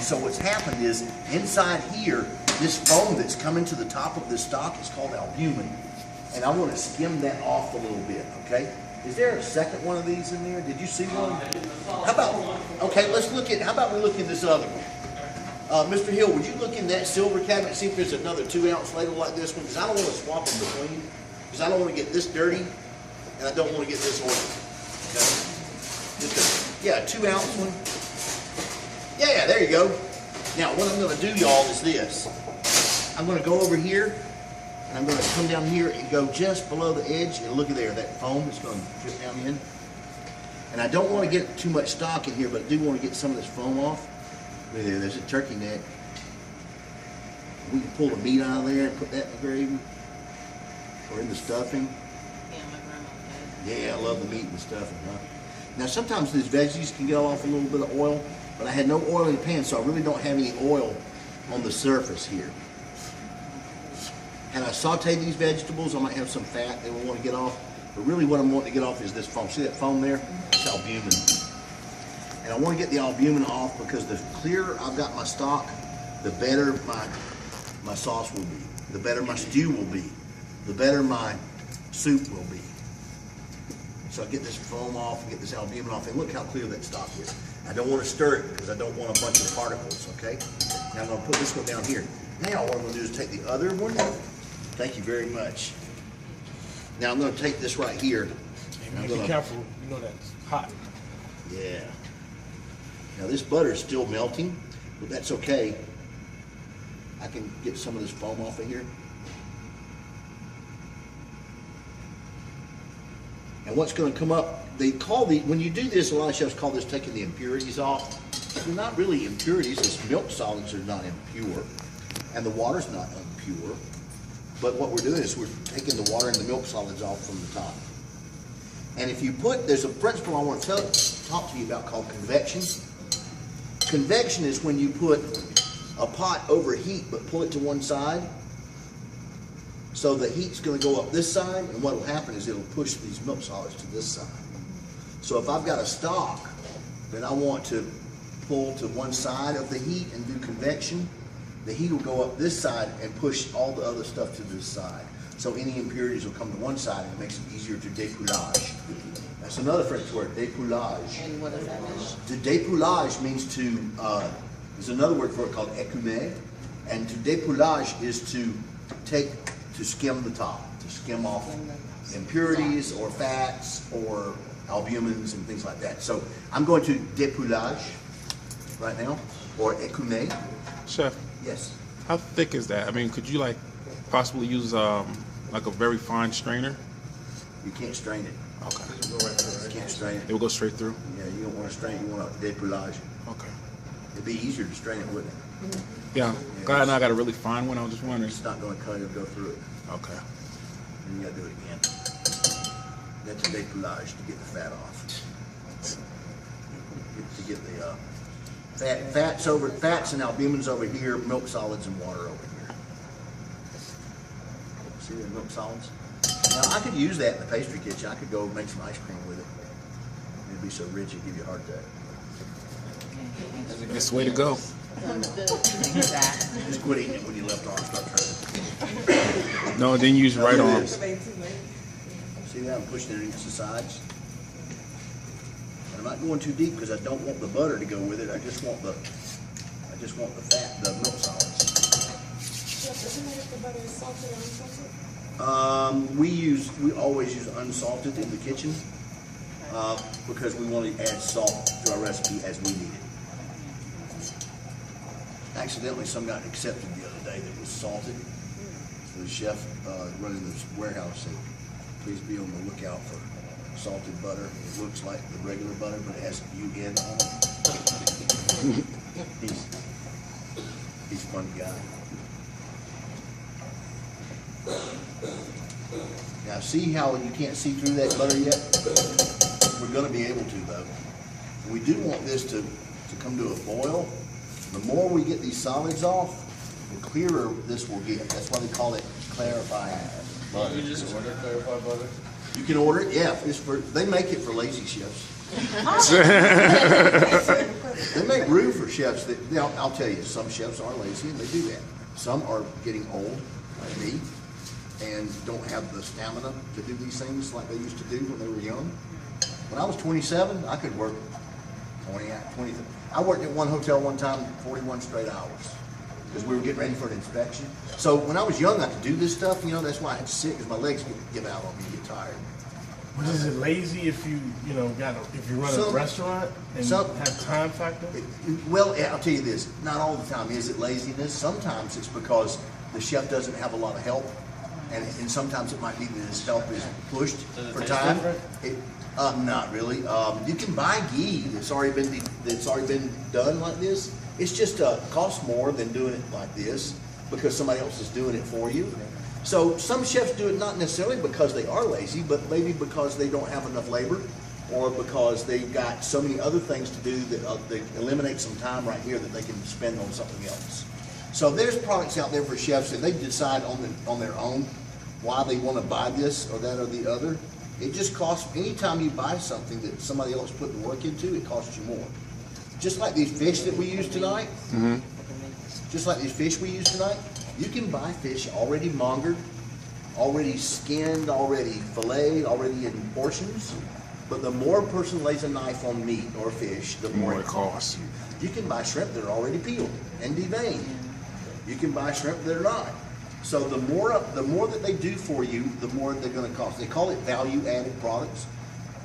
so what's happened is inside here, this foam that's coming to the top of this stock is called albumin. And I want to skim that off a little bit, okay? Is there a second one of these in there? Did you see one? How about, okay, let's look at, how about we look at this other one? Mr. Hill, would you look in that silver cabinet, see if there's another 2-ounce ladle like this one? Because I don't want to swap them between. Because I don't want to get this dirty, and I don't want to get this oily. Okay? Yeah, a 2-ounce one. Yeah, there you go. Now, what I'm going to do, y'all, is this. I'm going to go over here, and I'm going to come down here and go just below the edge, and look at there, that foam is going to drip down in. And I don't want to get too much stock in here, but I do want to get some of this foam off. Look there, there's a turkey neck. We can pull the meat out of there and put that in the gravy, or in the stuffing. Yeah, my grandma does. Yeah, I love the meat and the stuffing, huh? Now, sometimes these veggies can get off a little bit of oil, but I had no oil in the pan, so I really don't have any oil on the surface here. And I sauteed these vegetables, I might have some fat they will want to get off, but really what I'm wanting to get off is this foam. See that foam there? It's albumin. And I want to get the albumin off because the clearer I've got my stock, the better my sauce will be, the better my stew will be, the better my soup will be. So I get this foam off and get this albumin off, and look how clear that stock is. I don't want to stir it because I don't want a bunch of particles, okay? Now I'm going to put this one down here. Now what I'm going to do is take the other one. Thank you very much. Now I'm going to take this right here. Hey, be careful, you know that's hot. Yeah. Now this butter is still melting, but that's okay. I can get some of this foam off of here. And what's going to come up, they call when you do this, a lot of chefs call this taking the impurities off. They're not really impurities, it's milk solids are not impure, and the water's not impure. But what we're doing is we're taking the water and the milk solids off from the top. And if you put, there's a principle I want to talk to you about called convection. Convection is when you put a pot over heat but pull it to one side. So the heat's going to go up this side, and what will happen is it'll push these milk solids to this side. So if I've got a stock that I want to pull to one side of the heat and do convection, the heat will go up this side and push all the other stuff to this side. So any impurities will come to one side, and it makes it easier to dépoulage. That's another French word, dépoulage. And what does that mean? To dépoulage means to, there's another word for it called écumer, and to dépoulage is to skim the top, to skim off impurities or fats or albumins and things like that. So I'm going to dépoulage right now, or écumer. Chef, Yes. how thick is that? I mean, could you like possibly use like a very fine strainer? You can't strain it. Okay. You can't strain It it. will go straight through? Yeah, you don't want to strain it, you want to dépoulage. Okay. It'd be easier to strain it, wouldn't it? Yeah. Glad I got a really fine one. I was just wondering. It's not going to cut it, it'll go through it. Okay. And you got to do it again. That's a dépoulage to get the fat off. To get the fats and albumins over here, milk solids and water over here. See the milk solids? Now I could use that in the pastry kitchen. I could go make some ice cream with it. It'd be so rich it'd give you a heart attack. That's the way to go. Just quit eating it when you left arm. Start trying. No, then use right Look at arm. this. See that? I'm pushing it against the sides. And I'm not going too deep because I don't want the butter to go with it. I just want the fat, the milk solids. Doesn't matter if the butter is salted or unsalted? We always use unsalted in the kitchen because we want to add salt to our recipe as we need it. Accidentally, some got accepted the other day that was salted. So the chef running this warehouse said, please be on the lookout for salted butter. It looks like the regular butter, but it has UN on it. He's a fun guy. Now see how you can't see through that butter yet? We're going to be able to though. We do want this to come to a boil. The more we get these solids off, the clearer this will get. That's why they call it clarifying butter. You just order clarified butter? You can order it, yeah. They make it for lazy chefs. They make roux for chefs that, I'll tell you, some chefs are lazy and they do that. Some are getting old, like me, and don't have the stamina to do these things like they used to do when they were young. When I was 27, I could work 20. I worked at one hotel one time, 41 straight hours, because we were getting ready for an inspection. So when I was young, I could do this stuff, that's why I had to sit, because my legs give out on me and get tired. But is it lazy if you if you run a restaurant and have time factor? Well, I'll tell you this, not all the time is it laziness. Sometimes it's because the chef doesn't have a lot of help, and sometimes it might be that his help is pushed for time. Not really. You can buy ghee that's already been done like this. It's just costs more than doing it like this because somebody else is doing it for you. So some chefs do it not necessarily because they are lazy, but maybe because they don't have enough labor, or because they've got so many other things to do that they eliminate some time right here that they can spend on something else. So there's products out there for chefs that they decide on their own why they want to buy this or that or the other. It just costs, anytime you buy something that somebody else put the work into, it costs you more. Just like these fish that we use tonight, you can buy fish already mongered, already skinned, already filleted, already in portions. But the more a person lays a knife on meat or fish, the more it costs. You can buy shrimp that are already peeled and deveined. You can buy shrimp that are not. So the more that they do for you, the more they're going to cost. They call it value-added products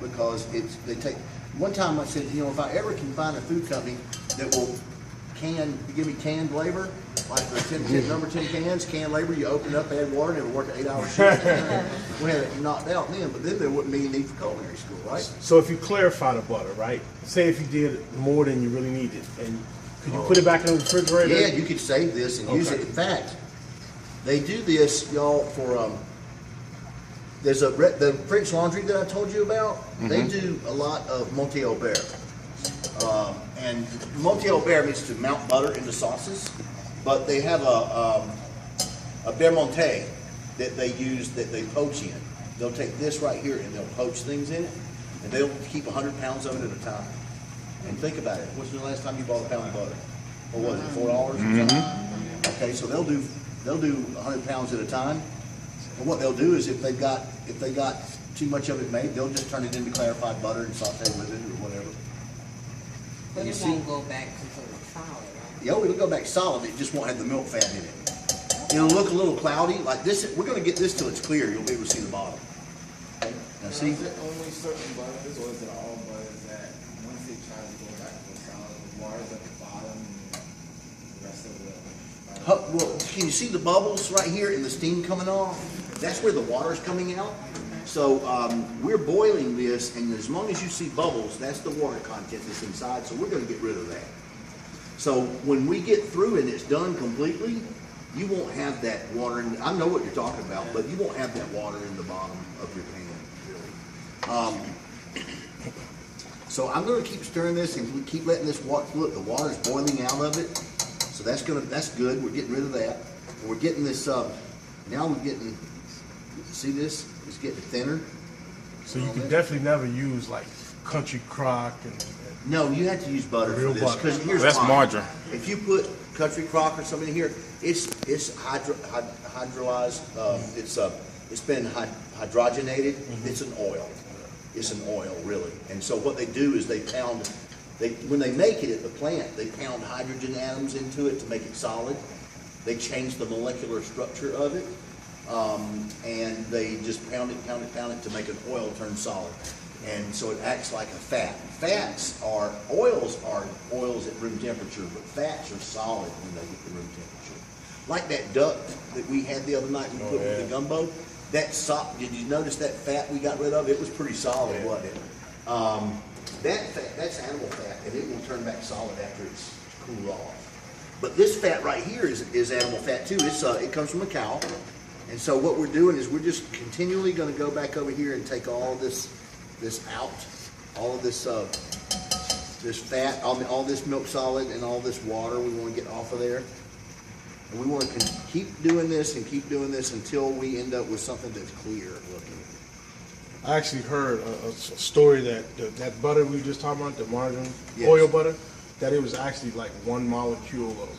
because they take. One time I said, if I ever can find a food company that will give me canned labor, like the number 10 cans, canned labor, you open up, add water, and it'll work an 8-hour shift. We had it knocked out then, but then there wouldn't be a need for culinary school, right? So if you clarify the butter, right? Say if you did more than you really needed, and could you put it back in the refrigerator? Yeah, you could save this and use it. In fact, they do this, y'all, for there's the French Laundry that I told you about. They do a lot of Monte au Beurre. And Monte au Beurre means to mount butter into sauces, but they have a beurre monte that they use that they poach in. They'll take this right here and they'll poach things in it, and they'll keep 100 pounds of it at a time. And think about it. What's the last time you bought a pound of butter? What was it, $4 or something? Okay, so they'll do 100 pounds at a time. And what they'll do is if they got too much of it made, they'll just turn it into clarified butter and saute with it or whatever. But You it see? won't go back to sort of solid, right? Yeah, it'll go back solid. It just won't have the milk fat in it. It'll look a little cloudy like this. We're going to get this till it's clear. You'll be able to see the bottom. Okay? Now see? Is it only certain butters, or is it all butters that once they try to go back to solid, the water's at the bottom and the rest of the Well, can you see the bubbles right here and the steam coming off? That's where the water's coming out. So we're boiling this, and as long as you see bubbles, that's the water content that's inside, so we're going to get rid of that. So when we get through and it's done completely, you won't have that water. I know what you're talking about, but you won't have that water in the bottom of your pan, really. So I'm going to keep stirring this and keep letting this water. Look, the water's boiling out of it, so that's good. We're getting rid of that. And we're getting this. Now we're getting. See this? It's getting thinner. So you can definitely never use like country crock and No, you have to use butter for Real this. butter. Because here's That's why. margarine. If you put country crock or something in here, it's hydrolyzed. It's been hydrogenated. It's an oil. It's an oil, really. And so what they do is when they make it at the plant, they pound hydrogen atoms into it to make it solid. They change the molecular structure of it. And they just pound it to make an oil turn solid. And so it acts like a fat. Oils are oils at room temperature, but fats are solid when they get to room temperature. Like that duck that we had the other night we put with the gumbo. Did you notice that fat we got rid of? It was pretty solid, wasn't it? That fat, that's animal fat, and it will turn back solid after it's cooled off. But this fat right here is animal fat too. It comes from a cow. And so what we're doing is we're just continually going to go back over here and take all this out, all of this fat, all this milk solid and all this water we want to get off of there. And we want to keep doing this and keep doing this until we end up with something that's clear looking. I actually heard a story that butter we were just talking about, the margarine, Yes. oil butter, that it was actually like one molecule of